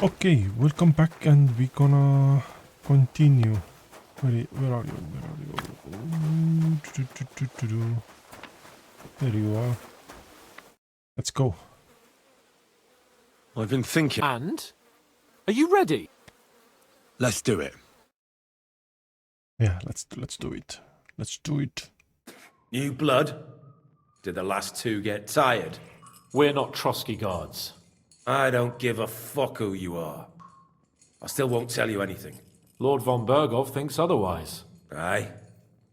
Okay, welcome back, and we're gonna continue. Where are you? There you are. Let's go. I've been thinking. And? Are you ready? Let's do it. Yeah, let's do it. Let's do it. New blood? Did the last two get tired? We're not Trotsky guards. I don't give a fuck who you are. I still won't tell you anything. Lord von Bergov thinks otherwise. Aye?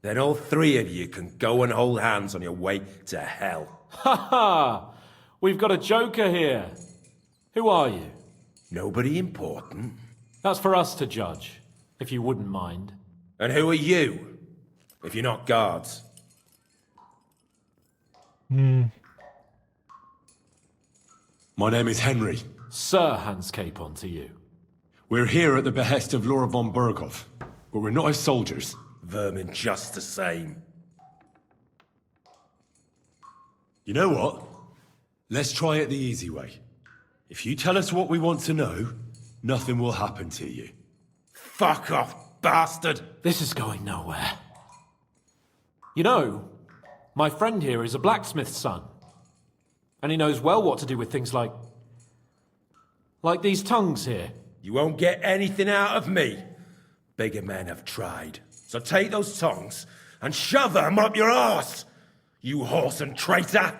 Then all three of you can go and hold hands on your way to hell. Ha ha! We've got a joker here. Who are you? Nobody important. That's for us to judge, if you wouldn't mind. And who are you? If you're not guards. My name is Henry. Sir Hans Capon to you. We're here at the behest of Lord von Bergov, but we're not his soldiers. Vermin just the same. You know what? Let's try it the easy way. If you tell us what we want to know, nothing will happen to you. Fuck off, bastard! This is going nowhere. You know, my friend here is a blacksmith's son. And he knows well what to do with things like these tongues here. You won't get anything out of me. Bigger men have tried. So take those tongs and shove them up your arse, you horse and traitor!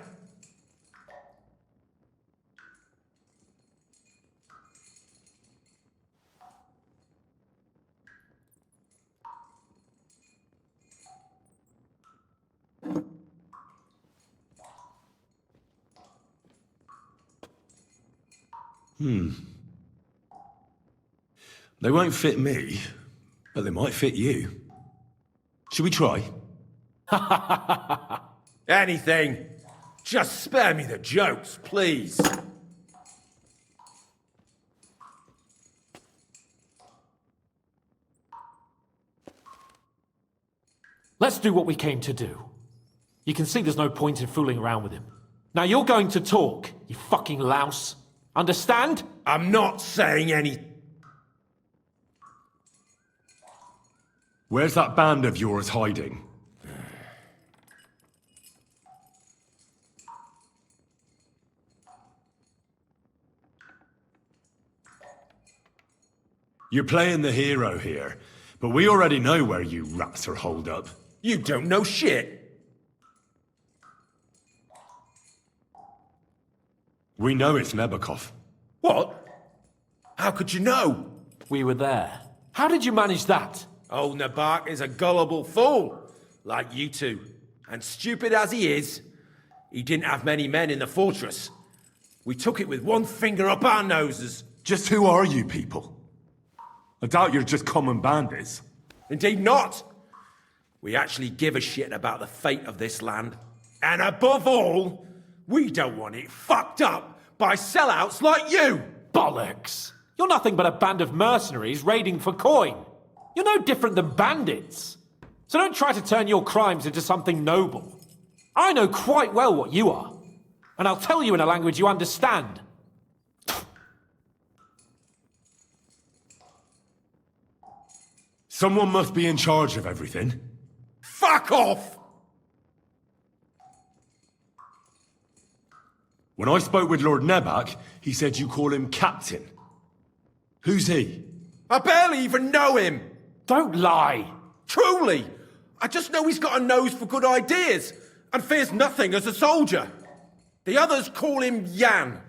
They won't fit me, but they might fit you. Should we try? Anything. Just spare me the jokes, please. Let's do what we came to do. You can see there's no point in fooling around with him. Now you're going to talk, you fucking louse. Understand? I'm not saying any... Where's that band of yours hiding? You're playing the hero here, but we already know where you rats are holed up. You don't know shit. We know it's Nebakov. What? How could you know? We were there. How did you manage that? Old Nabark is a gullible fool, like you two. And stupid as he is, he didn't have many men in the fortress. We took it with one finger up our noses. Just who are you people? I doubt you're just common bandits. Indeed not. We actually give a shit about the fate of this land. And above all, we don't want it fucked up by sellouts like you! Bollocks! You're nothing but a band of mercenaries raiding for coin. You're no different than bandits. So don't try to turn your crimes into something noble. I know quite well what you are. And I'll tell you in a language you understand. Someone must be in charge of everything. Fuck off! When I spoke with Lord Nebak, he said you call him Captain. Who's he? I barely even know him! Don't lie! Truly! I just know he's got a nose for good ideas and fears nothing as a soldier. The others call him Jan.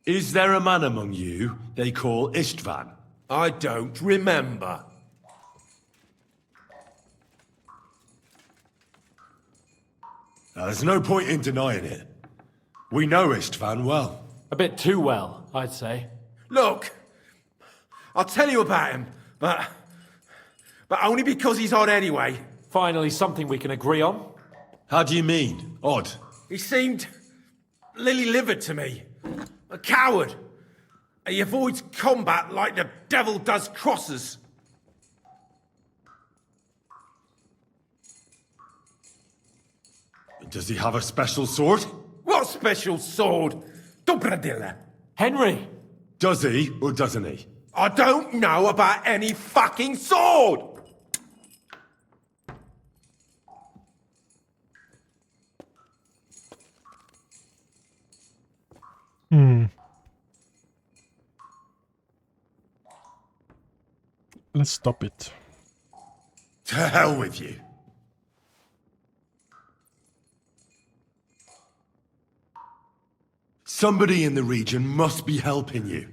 Is there a man among you they call Istvan? I don't remember. Now, there's no point in denying it. We know Istvan well. A bit too well, I'd say. Look, I'll tell you about him, but only because he's odd anyway. Finally, something we can agree on. How do you mean? Odd? He seemed lily-livered to me. A coward. He avoids combat like the devil does crosses. Does he have a special sword? What special sword? Dobradilla. Henry! Does he or doesn't he? I don't know about any fucking sword! Let's stop it. To hell with you. Somebody in the region must be helping you.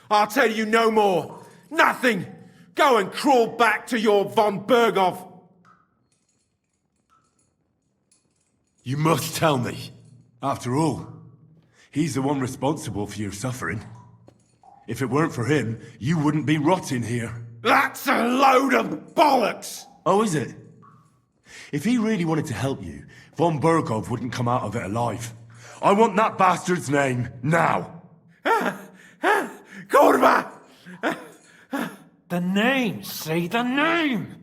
I'll tell you no more. Nothing. Go and crawl back to your von Berghoff. You must tell me. After all, he's the one responsible for your suffering. If it weren't for him, you wouldn't be rotting here. That's a load of bollocks! Oh, is it? If he really wanted to help you, von Berghoff wouldn't come out of it alive. I want that bastard's name, now! Kurva! The name, say the name!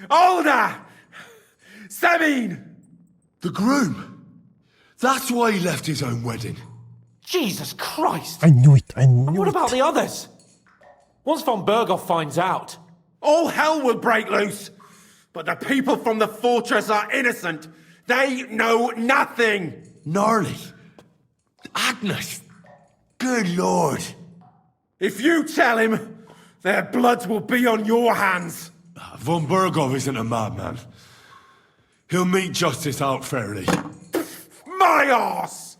Olda! Sabine! The groom! That's why he left his own wedding. Jesus Christ! I knew it, I knew And what it. about the others? Once von Berghoff finds out... All hell will break loose! But the people from the fortress are innocent! They know nothing! Gnarly. Agnes. Good lord. If you tell him, their blood will be on your hands! Von Berghoff isn't a madman. He'll meet justice out fairly. My arse!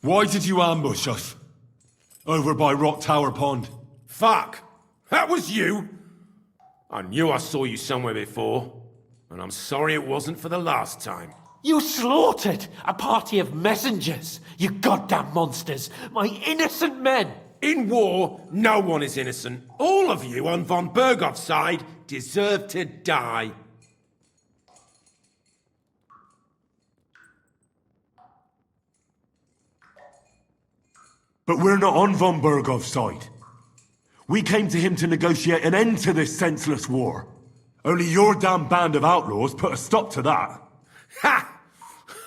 Why did you ambush us? Over by Rock Tower Pond. Fuck! That was you! I knew I saw you somewhere before, and I'm sorry it wasn't for the last time. You slaughtered a party of messengers, you goddamn monsters, my innocent men! In war, no one is innocent. All of you on von Berghoff's side deserve to die. But we're not on von Berghoff's side. We came to him to negotiate an end to this senseless war. Only your damn band of outlaws put a stop to that. Ha!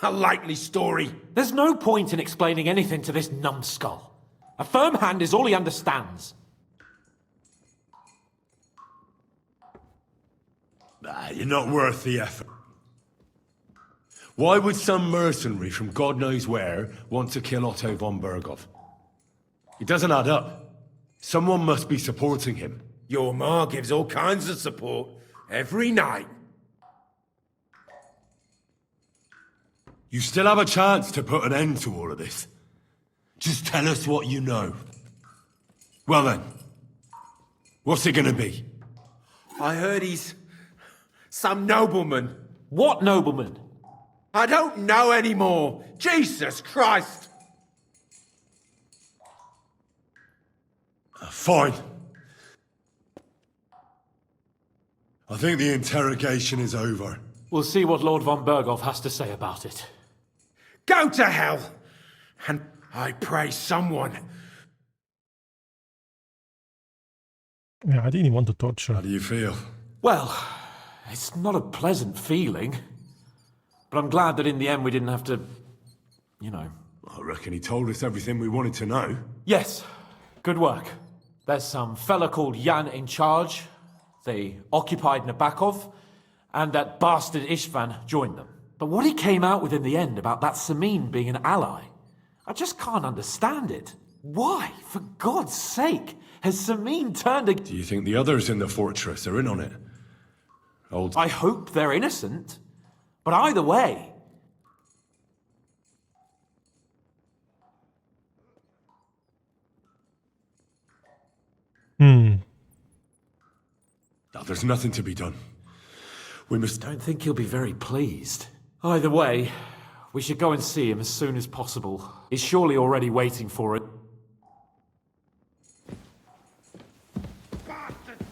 A likely story. There's no point in explaining anything to this numbskull. A firm hand is all he understands. You're not worth the effort. Why would some mercenary from God knows where want to kill Otto von Berghoff? It doesn't add up. Someone must be supporting him. Your ma gives all kinds of support every night. You still have a chance to put an end to all of this. Just tell us what you know. Well then, what's it gonna be? I heard he's some nobleman. What nobleman? I don't know anymore. Jesus Christ! Fine. I think the interrogation is over. We'll see what Lord von Berghoff has to say about it. Go to hell! And I pray someone. Yeah, I didn't want to touch How her. do you feel? Well, it's not a pleasant feeling. But I'm glad that in the end we didn't have to... you know... I reckon he told us everything we wanted to know. Yes, good work. There's some fella called Jan in charge. They occupied Nabokov, and that bastard Istvan joined them. But what he came out with in the end about that Samin being an ally, I just can't understand it. Why, for God's sake, has Samin turned Do you think the others in the fortress are in on it? I hope they're innocent. But either way... Now, there's nothing to be done. We must... Don't think he'll be very pleased. Either way, we should go and see him as soon as possible. He's surely already waiting for it. Bastards!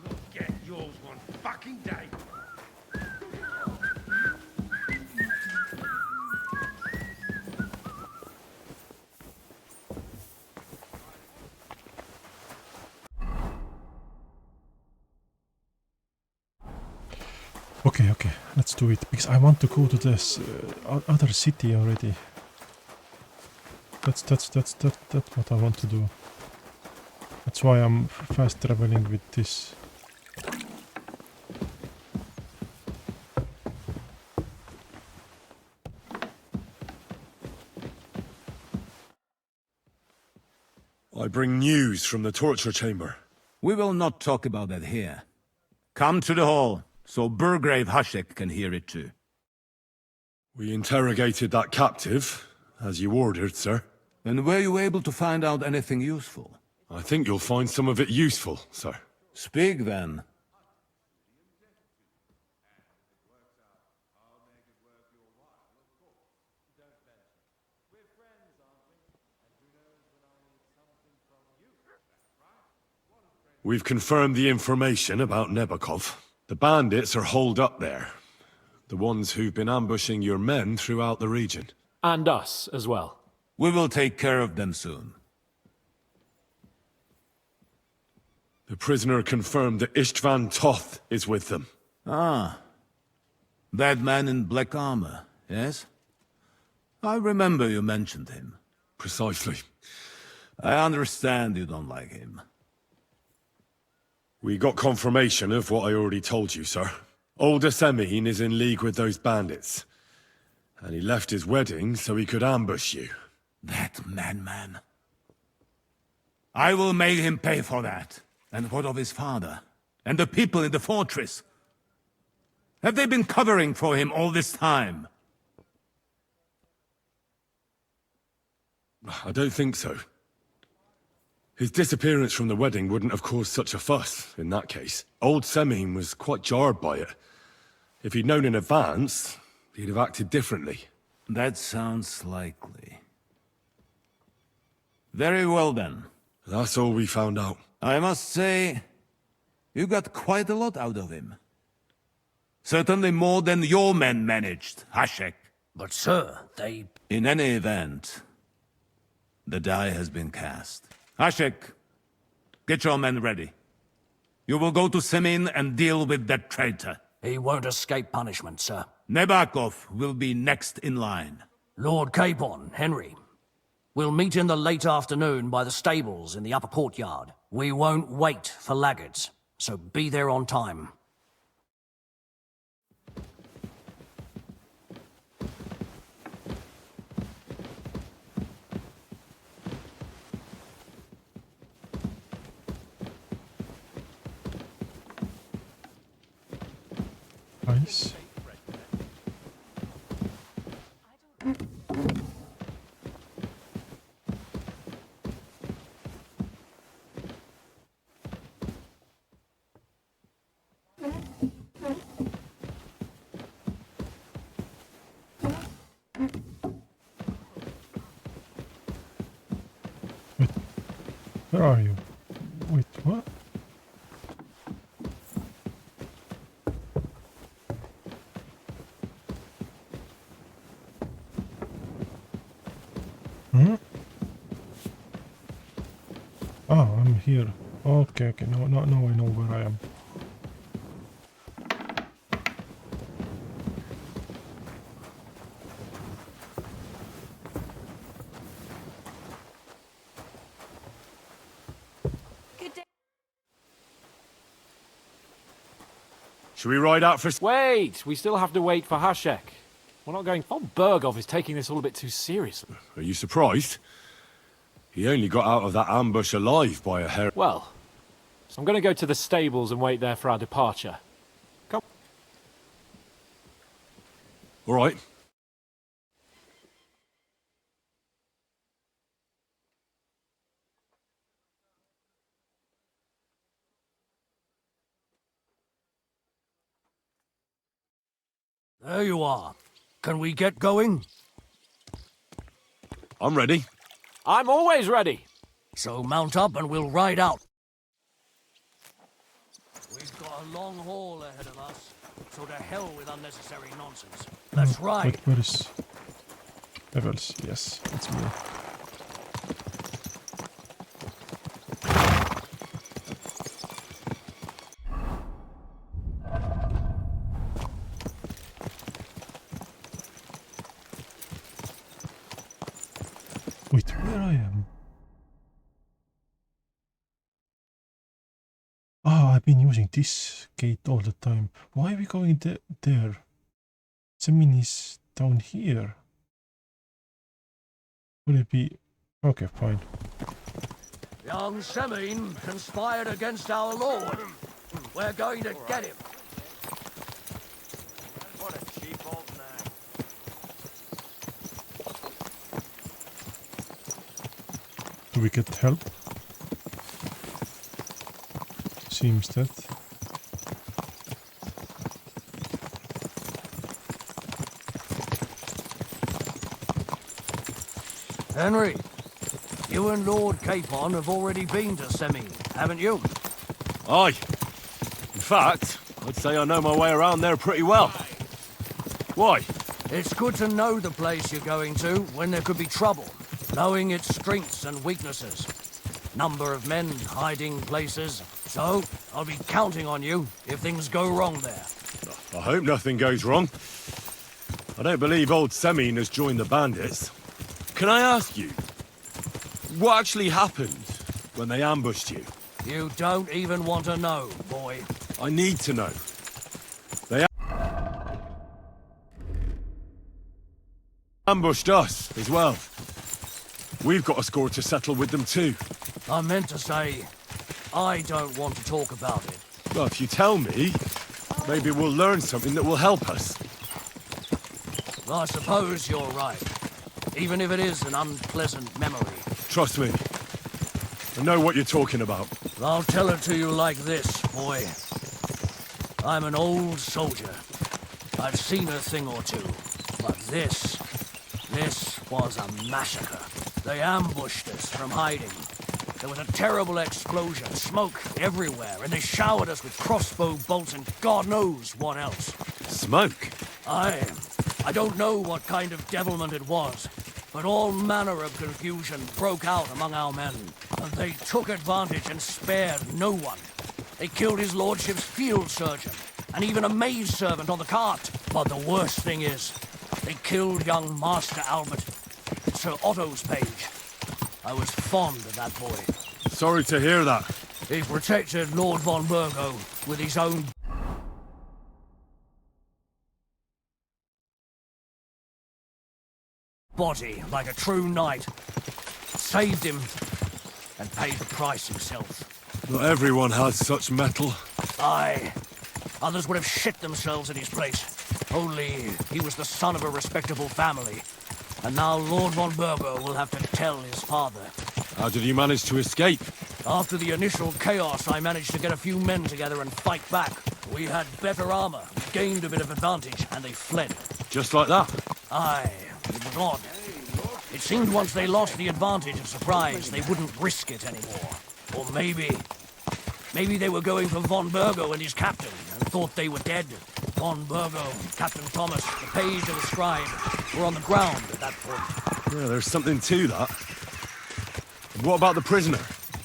You'll get yours one fucking day. Okay, okay, let's do it, because I want to go to this other city already. That's what I want to do. That's why I'm fast traveling with this. I bring news from the torture chamber. We will not talk about that here. Come to the hall, so Burgrave Hashek can hear it too. We interrogated that captive, as you ordered, sir. And were you able to find out anything useful? I think you'll find some of it useful, sir. Speak then. We've confirmed the information about Nebakov. The bandits are holed up there. The ones who've been ambushing your men throughout the region. And us as well. We will take care of them soon. The prisoner confirmed that Istvan Toth is with them. Ah. That man in black armor, yes? I remember you mentioned him. Precisely. I understand you don't like him. We got confirmation of what I already told you, sir. Old Asemin is in league with those bandits. And he left his wedding so he could ambush you. That madman. I will make him pay for that. And what of his father? And the people in the fortress? Have they been covering for him all this time? I don't think so. His disappearance from the wedding wouldn't have caused such a fuss, in that case. Old Semin was quite jarred by it. If he'd known in advance, he'd have acted differently. That sounds likely. Very well then. That's all we found out. I must say, you got quite a lot out of him. Certainly more than your men managed, Hashek. But sir, they... In any event, the die has been cast. Hashek, get your men ready. You will go to Semin and deal with that traitor. He won't escape punishment, sir. Nebakov will be next in line. Lord Capon, Henry. We'll meet in the late afternoon by the stables in the upper courtyard. We won't wait for laggards, so be there on time. Nice. Wait, where are you? Wait, what? Hmm? Oh, I'm here. Okay, okay. Now I know where I am. Should we ride out for... Wait! We still have to wait for Hashek. We're not going... Oh, Burgov is taking this all a bit too seriously. Are you surprised? He only got out of that ambush alive by a hair... Well, so I'm going to go to the stables and wait there for our departure. Come. All right. There you are. Can we get going? I'm ready. I'm always ready. So mount up and we'll ride out. We've got a long haul ahead of us, so to hell with unnecessary nonsense. Let's ride. Wait, where is... Levels, yes, that's me. Wait, where I am? Ah, I've been using this gate all the time. Why are we going there? Semin is down here. Would it be... Okay, fine. Young Semin conspired against our lord. We're going to get him. What a cheap old man. Do we get help? Seems that. Henry, you and Lord Capon have already been to Semin, haven't you? Aye. In fact, I'd say I know my way around there pretty well. Why? It's good to know the place you're going to when there could be trouble, knowing its strengths and weaknesses. Number of men, hiding places. So, I'll be counting on you if things go wrong there. I hope nothing goes wrong. I don't believe old Semin has joined the bandits. Can I ask you, what actually happened when they ambushed you? You don't even want to know, boy. I need to know. They ambushed us as well. We've got a score to settle with them too. I meant to say, I don't want to talk about it. Well, if you tell me, maybe we'll learn something that will help us. I suppose you're right. Even if it is an unpleasant memory. Trust me. I know what you're talking about. I'll tell it to you like this, boy. I'm an old soldier. I've seen a thing or two. But this was a massacre. They ambushed us from hiding. There was a terrible explosion, smoke everywhere, and they showered us with crossbow bolts and God knows what else. Smoke? I don't know what kind of devilment it was, but all manner of confusion broke out among our men, and they took advantage and spared no one. They killed his lordship's field surgeon, and even a maid servant on the cart. But the worst thing is, they killed young Master Albert, Sir Otto's page. I was fond of that boy. Sorry to hear that. He protected Lord von Burgo with his own body like a true knight. Saved him and paid the price himself. Not everyone has such metal. Aye. Others would have shit themselves at his place. Only he was the son of a respectable family. And now Lord von Burgo will have to tell his father. How did you manage to escape? After the initial chaos, I managed to get a few men together and fight back. We had better armor, gained a bit of advantage, and they fled. Just like that? Aye, it was odd. It seemed once they lost the advantage of surprise, they wouldn't risk it anymore. Or maybe they were going for von Burgo and his captain, and thought they were dead. Von Burgo, Captain Thomas, the page and the scribe were on the ground at that point. Yeah, there's something to that. What about the prisoner?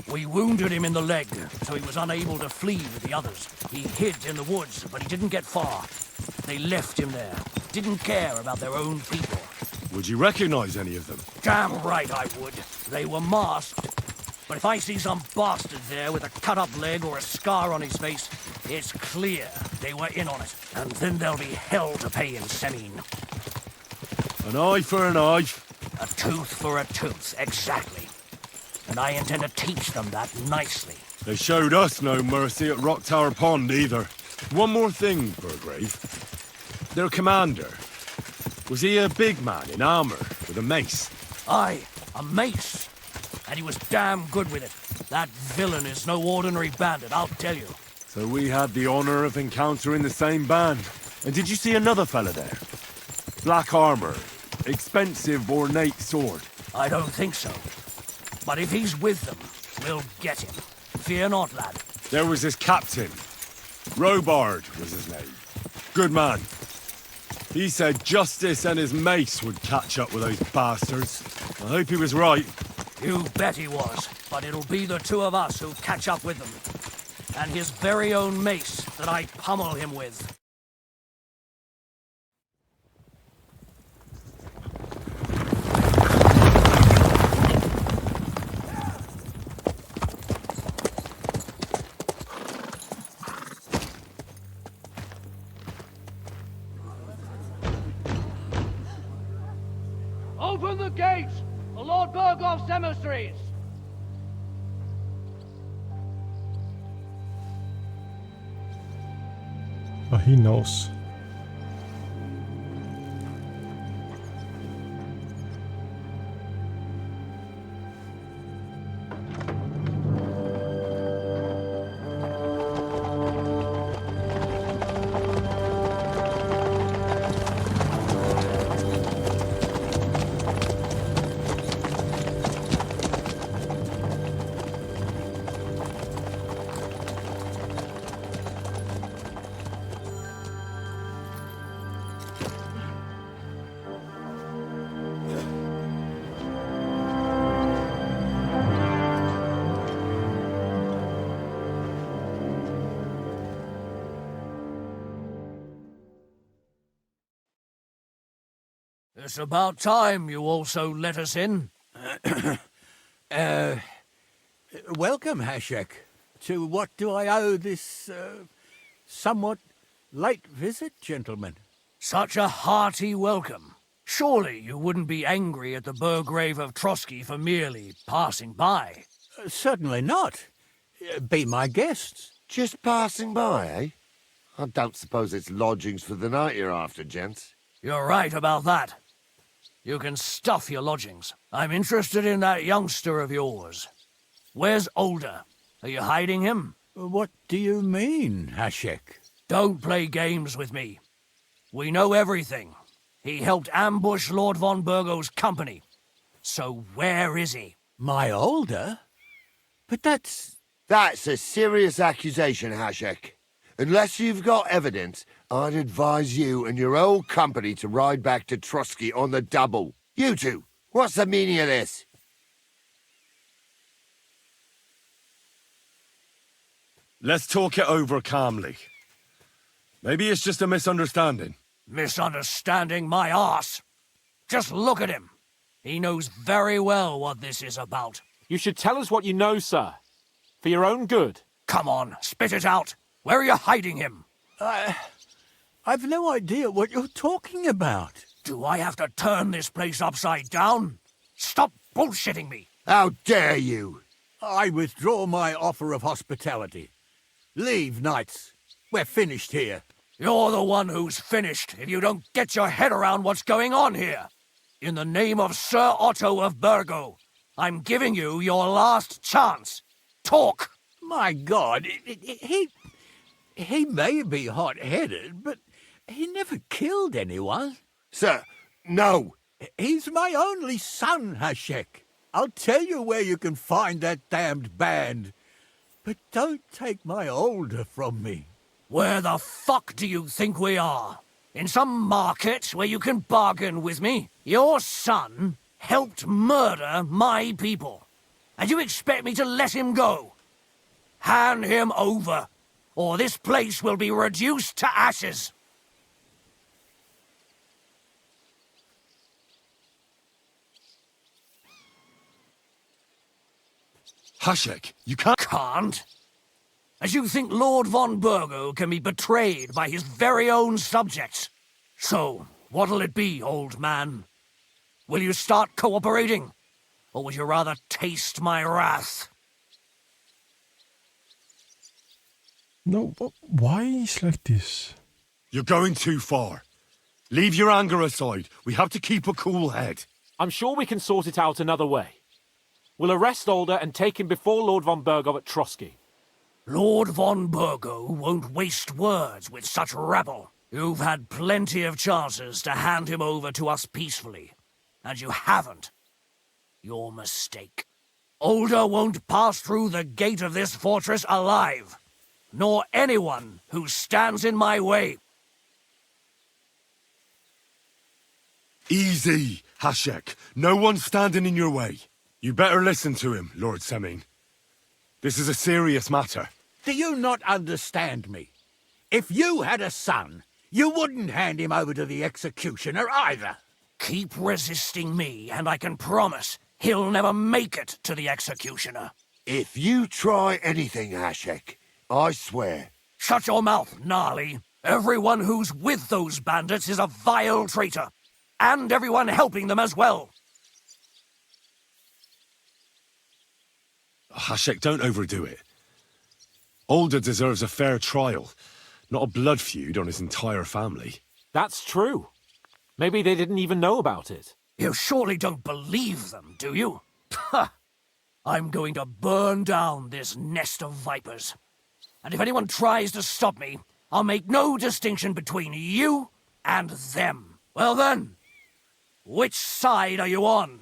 We wounded him in the leg, so he was unable to flee with the others. He hid in the woods, but he didn't get far. They left him there. Didn't care about their own people. Would you recognize any of them? Damn right I would. They were masked. But if I see some bastard there with a cut-up leg or a scar on his face, it's clear they were in on it. And then there'll be hell to pay in Semin. An eye for an eye. A tooth for a tooth, exactly. And I intend to teach them that nicely. They showed us no mercy at Rock Tower Pond either. One more thing, Burgrave. Their commander. Was he a big man in armor with a mace? Aye, a mace. And he was damn good with it. That villain is no ordinary bandit, I'll tell you. So we had the honor of encountering the same band. And did you see another fella there? Black armor, expensive ornate sword. I don't think so. But if he's with them, we'll get him. Fear not, lad. There was his captain. Robard was his name. Good man. He said justice and his mace would catch up with those bastards. I hope he was right. You bet he was. But it'll be the two of us who catch up with them. And his very own mace that I pummel him with. Open the gates for Lord Burgov's emissaries! Oh, he knows. It's about time you also let us in. Welcome, Hashek. To what do I owe this, somewhat late visit, gentlemen? Such a hearty welcome. Surely you wouldn't be angry at the Burgrave of Trotsky for merely passing by. Certainly not. Be my guests. Just passing by, eh? I don't suppose it's lodgings for the night you're after, gents. You're right about that. You can stuff your lodgings. I'm interested in that youngster of yours. Where's Older? Are you hiding him? What do you mean, Hashek? Don't play games with me. We know everything. He helped ambush Lord von Burgo's company. So where is he? My Older? But that's... That's a serious accusation, Hashek. Unless you've got evidence, I'd advise you and your old company to ride back to Trotsky on the double. You two, what's the meaning of this? Let's talk it over calmly. Maybe it's just a misunderstanding. Misunderstanding my arse. Just look at him. He knows very well what this is about. You should tell us what you know, sir. For your own good. Come on, spit it out. Where are you hiding him? I've no idea what you're talking about. Do I have to turn this place upside down? Stop bullshitting me. How dare you? I withdraw my offer of hospitality. Leave, knights. We're finished here. You're the one who's finished if you don't get your head around what's going on here. In the name of Sir Otto of Burgo, I'm giving you your last chance. Talk! My God, he may be hot-headed, but he never killed anyone. Sir, no. He's my only son, Hashek. I'll tell you where you can find that damned band. But don't take my Older from me. Where the fuck do you think we are? In some market where you can bargain with me? Your son helped murder my people. And you expect me to let him go? Hand him over, or this place will be reduced to ashes. Hashek, you can't... Can't? As you think Lord von Burgo can be betrayed by his very own subjects. So, what'll it be, old man? Will you start cooperating? Or would you rather taste my wrath? No, but why is like this? You're going too far. Leave your anger aside. We have to keep a cool head. I'm sure we can sort it out another way. We'll arrest Older and take him before Lord von Burgo at Trotsky. Lord von Burgo won't waste words with such rabble. You've had plenty of chances to hand him over to us peacefully, and you haven't. Your mistake. Older won't pass through the gate of this fortress alive, nor anyone who stands in my way. Easy, Hashek. No one's standing in your way. You better listen to him, Lord Seming. This is a serious matter. Do you not understand me? If you had a son, you wouldn't hand him over to the executioner either. Keep resisting me, and I can promise he'll never make it to the executioner. If you try anything, Hashek, I swear. Shut your mouth, Gnarly. Everyone who's with those bandits is a vile traitor. And everyone helping them as well. Hashek, don't overdo it. Older deserves a fair trial, not a blood feud on his entire family. That's true. Maybe they didn't even know about it. You surely don't believe them, do you? Ha! I'm going to burn down this nest of vipers. And if anyone tries to stop me, I'll make no distinction between you and them. Well then, which side are you on?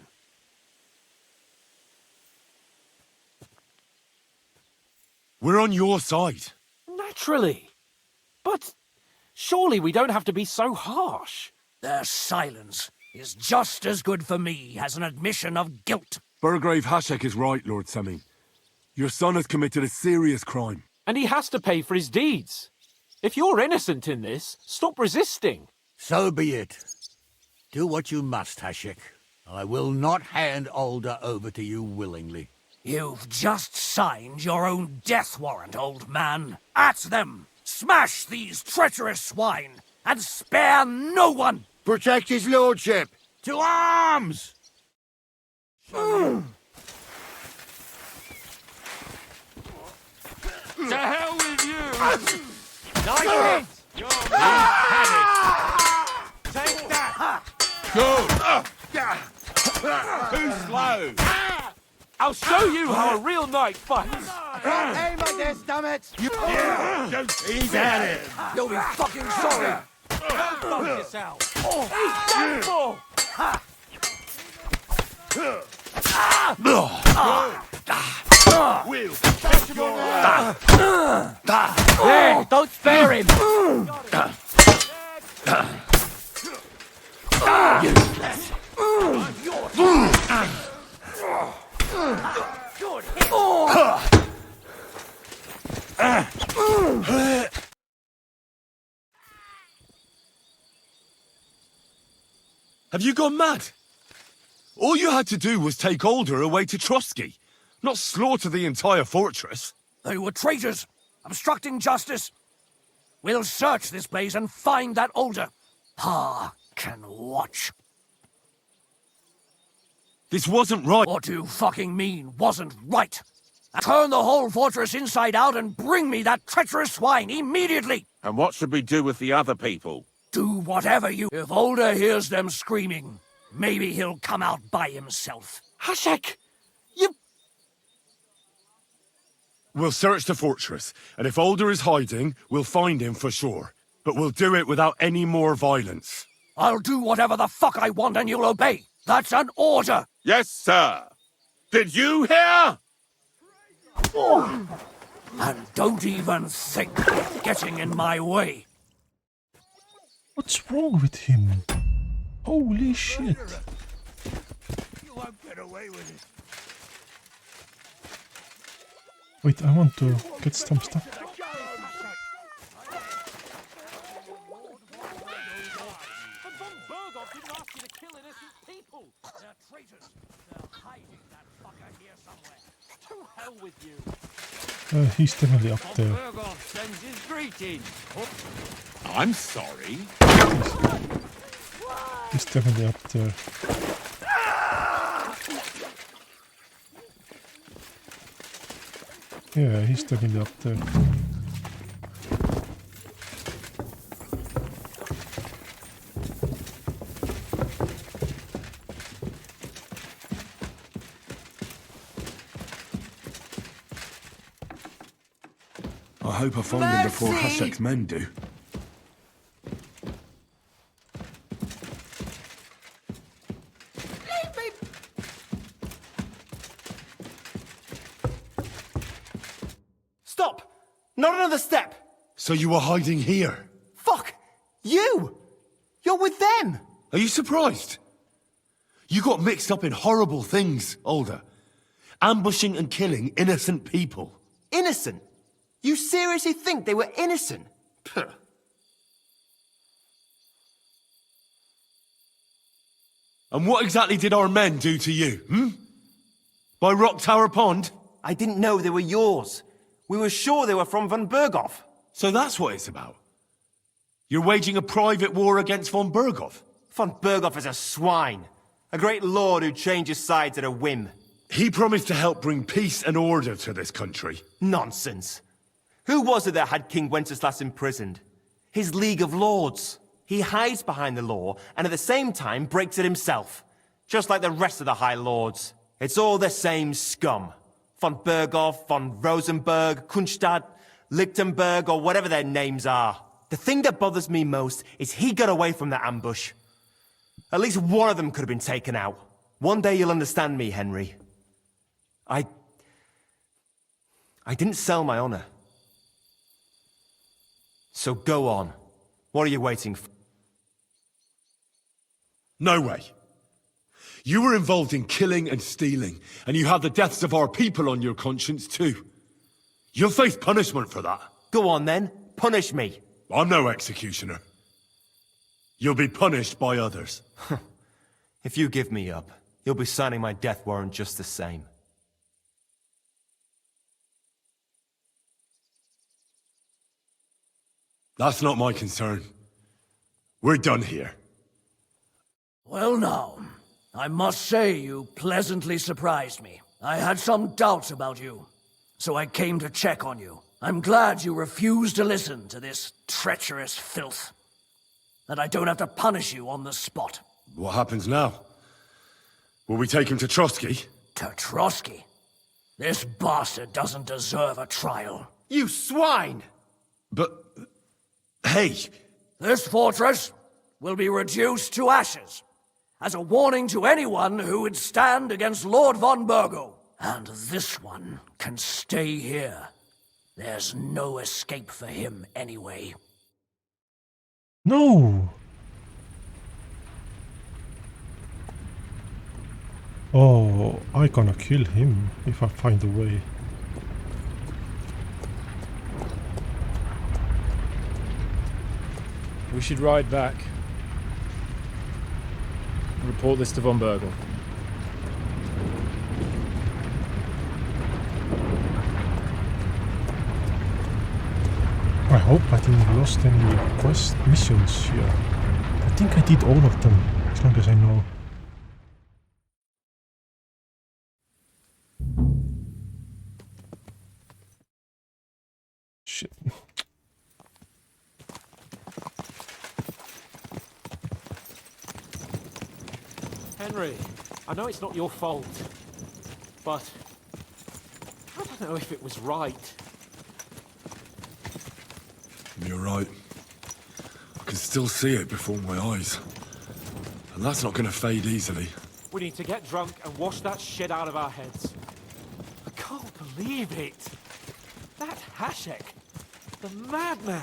We're on your side. Naturally. But surely we don't have to be so harsh. Their silence is just as good for me as an admission of guilt. Burgrave Hashek is right, Lord Seming. Your son has committed a serious crime. And he has to pay for his deeds. If you're innocent in this, stop resisting. So be it. Do what you must, Hashek. I will not hand Alder over to you willingly. You've just signed your own death warrant, old man. At them! Smash these treacherous swine, and spare no one! Protect his lordship! To arms! To hell with you! Nice hit! You're being Take that! Good! Too slow! I'll show you how a real knight fights! Aim at this, dammit! He's at it! You'll be fucking sorry! Go fuck yourself! He's done for! We'll catch your Hey, don't spare him! Good hit! Have you gone mad? All you had to do was take Alder away to Trotsky, not slaughter the entire fortress. They were traitors, obstructing justice. We'll search this place and find that Alder. Ah, can watch. This wasn't right. What do you fucking mean, wasn't right? Turn the whole fortress inside out and bring me that treacherous swine immediately! And what should we do with the other people? Do whatever you... If Alder hears them screaming, maybe he'll come out by himself. Hashek! You... We'll search the fortress, and if Alder is hiding, we'll find him for sure. But we'll do it without any more violence. I'll do whatever the fuck I want and you'll obey. That's an order! Yes, sir. Did you hear? And don't even think of getting in my way. What's wrong with him? Holy shit. You won't get away with it. Wait, I want to get some stuff. But Von Berghoff didn't ask you to kill innocent people! They're traitors. They're hiding that fucker here somewhere. To hell with you! He's definitely up there. Berghoff sends his greetings. I'm sorry. He's definitely up there. Yeah, he's definitely up there. I hope I find him before Hashek's men do. Stop! Not another step! So you were hiding here? Fuck! You! You're with them! Are you surprised? You got mixed up in horrible things, Alder. Ambushing and killing innocent people. Innocent? You seriously think they were innocent? Puh. And what exactly did our men do to you, By Rock Tower Pond? I didn't know they were yours. We were sure they were from Von Berghoff. So that's what it's about. You're waging a private war against von Berghoff. Von Berghoff is a swine. A great lord who changes sides at a whim. He promised to help bring peace and order to this country. Nonsense. Who was it that had King Wenceslas imprisoned? His League of Lords. He hides behind the law, and at the same time breaks it himself. Just like the rest of the High Lords. It's all the same scum. Von Berghoff, von Rosenberg, Kunstadt, Lichtenberg, or whatever their names are. The thing that bothers me most is he got away from that ambush. At least one of them could have been taken out. One day you'll understand me, Henry. I didn't sell my honor. So go on. What are you waiting for? No way. You were involved in killing and stealing, and you have the deaths of our people on your conscience too. You'll face punishment for that. Go on then. Punish me. I'm no executioner. You'll be punished by others. If you give me up, you'll be signing my death warrant just the same. That's not my concern. We're done here. Well now, I must say you pleasantly surprised me. I had some doubts about you, so I came to check on you. I'm glad you refused to listen to this treacherous filth. That I don't have to punish you on the spot. What happens now? Will we take him to Trotsky? To Trotsky? This bastard doesn't deserve a trial. You swine! But... hey! This fortress will be reduced to ashes, as a warning to anyone who would stand against Lord von Burgo. And this one can stay here. There's no escape for him anyway. No! Oh, I gonna kill him if I find a way. We should ride back. Report this to von Burgle. I hope I didn't lost any quest missions here. I think I did all of them, as long as I know. Shit. Henry, I know it's not your fault, but I don't know if it was right. You're right. I can still see it before my eyes. And that's not gonna fade easily. We need to get drunk and wash that shit out of our heads. I can't believe it. That Hashek, the madman.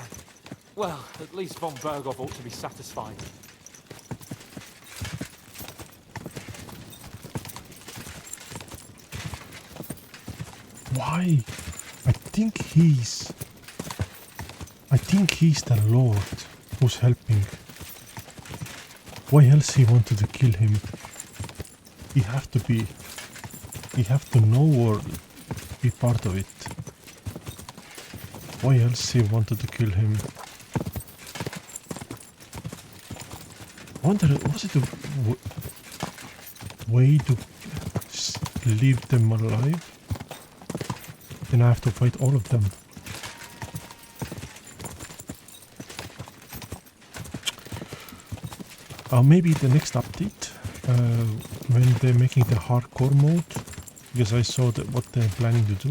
Well, at least von Berghoff ought to be satisfied. Why? I think he's the Lord who's helping. Why else he wanted to kill him? He have to know or be part of it. Why else he wanted to kill him? I wonder, was it a way to leave them alive? Then I have to fight all of them. Maybe the next update, when they're making the hardcore mode, because I saw that what they're planning to do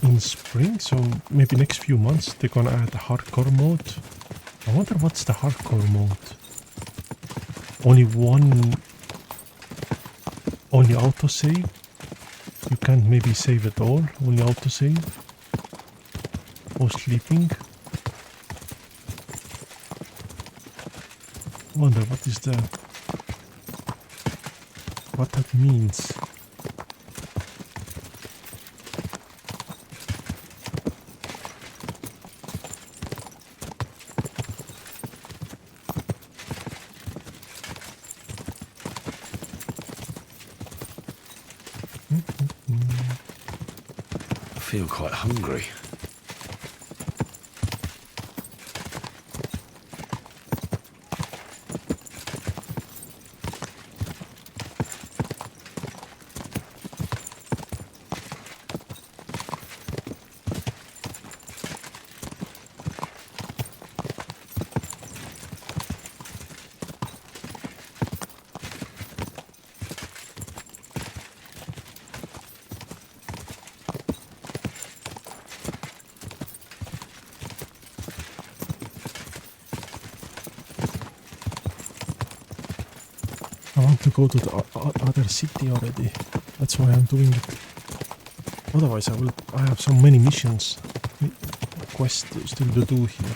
in spring, so maybe next few months they're gonna add the hardcore mode. I wonder what's the hardcore mode. Only autosave. You can't maybe save at all, only autosave. Or sleeping. Wonder what that means. I feel quite hungry. I want to go to the other city already. That's why I'm doing it. Otherwise, I have so many missions, quests still to do here.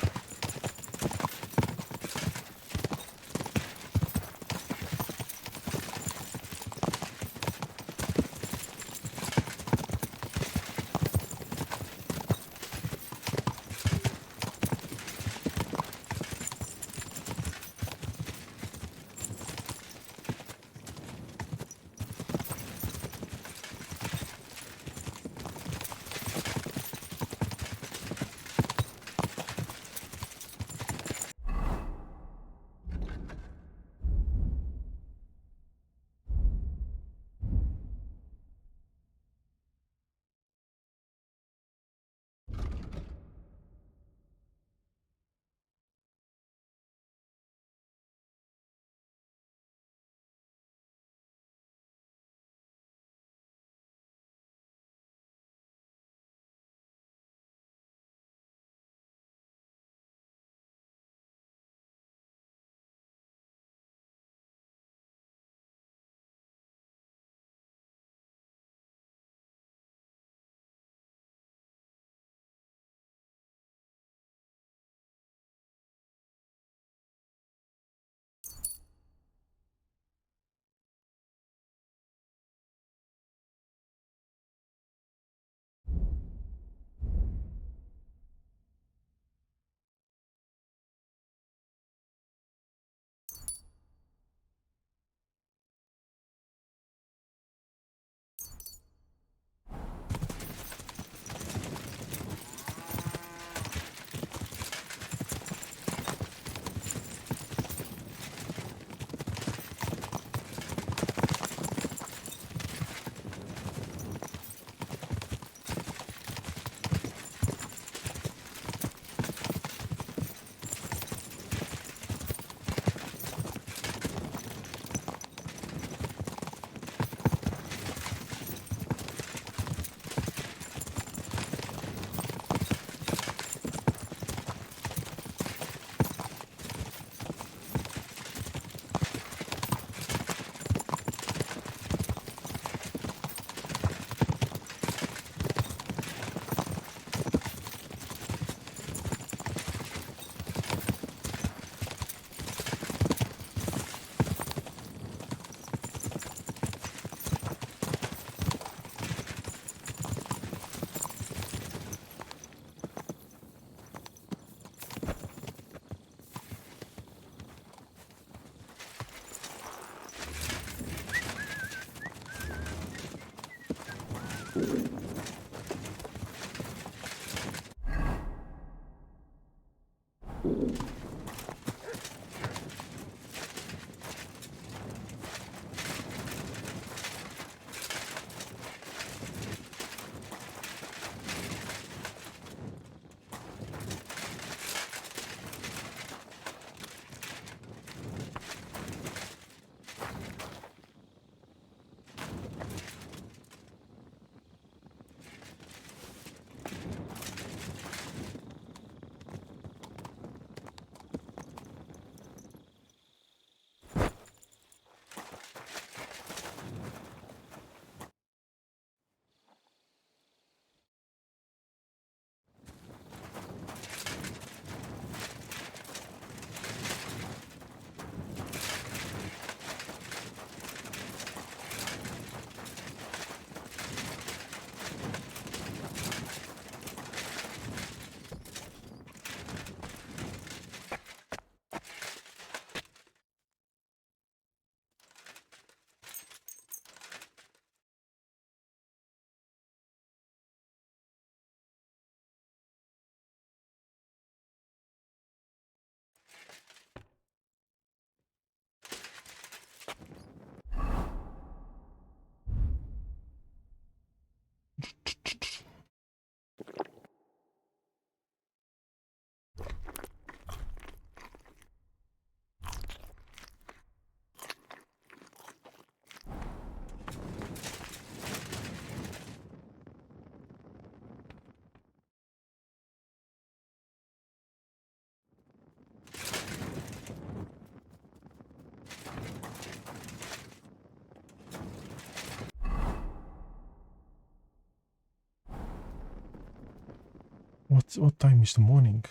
What time is the morning?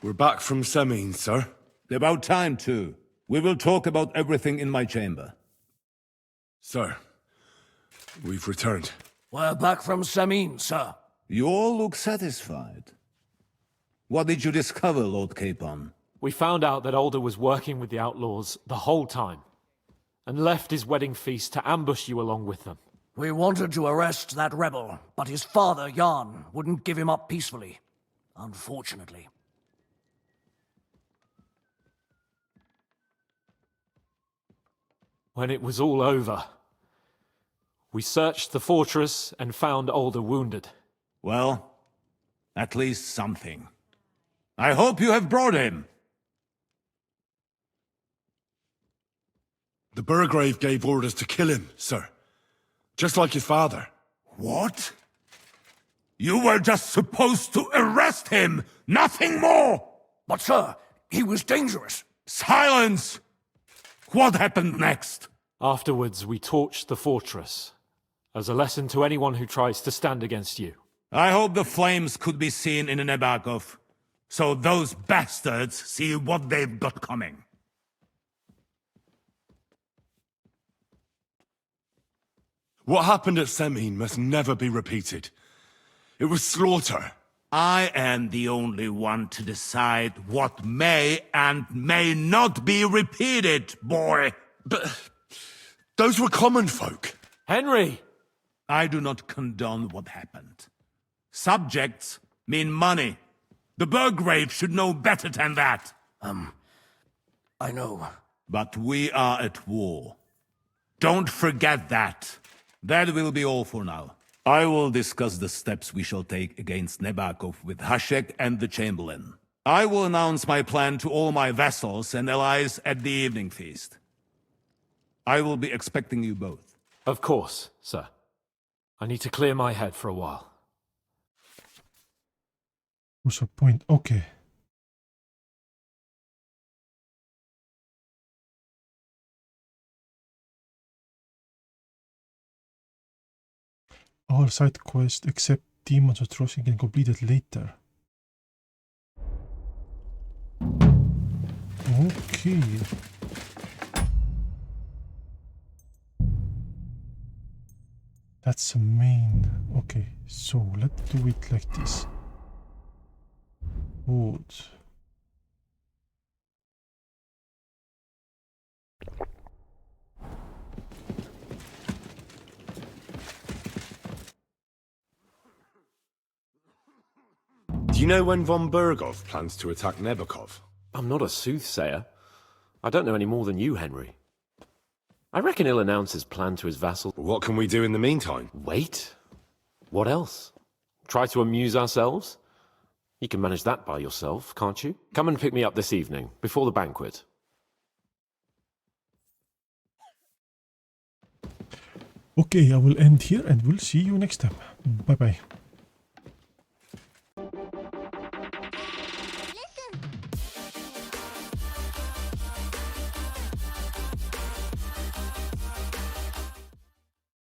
We're back from Semine, sir. About time, too. We will talk about everything in my chamber. Sir, we've returned. We're back from Semine, sir. You all look satisfied. What did you discover, Lord Capon? We found out that Alder was working with the outlaws the whole time, and left his wedding feast to ambush you along with them. We wanted to arrest that rebel, but his father, Jan, wouldn't give him up peacefully. Unfortunately. When it was all over, we searched the fortress and found Alder wounded. Well, at least something. I hope you have brought him. The Burgrave gave orders to kill him, sir. Just like his father. What? You were just supposed to arrest him, nothing more! But sir, he was dangerous. Silence! What happened next? Afterwards, we torched the fortress, as a lesson to anyone who tries to stand against you. I hope the flames could be seen in Nebakov, so those bastards see what they've got coming. What happened at Semine must never be repeated. It was slaughter. I am the only one to decide what may and may not be repeated, boy. But those were common folk. Henry! I do not condone what happened. Subjects mean money. The Burgrave should know better than that. I know. But we are at war. Don't forget that. That will be all for now. I will discuss the steps we shall take against Nebakov with Hashek and the Chamberlain. I will announce my plan to all my vassals and allies at the evening feast. I will be expecting you both. Of course, sir. I need to clear my head for a while. What's the point? Okay. All side quests except Demon's Atrocity can complete it later. Okay. That's the main. Okay, so let's do it like this. Good. Do you know when von Burgov plans to attack Nebakov? I'm not a soothsayer. I don't know any more than you, Henry. I reckon he'll announce his plan to his vassal. What can we do in the meantime? Wait? What else? Try to amuse ourselves? You can manage that by yourself, can't you? Come and pick me up this evening, before the banquet. Okay, I will end here and we'll see you next time. Bye bye.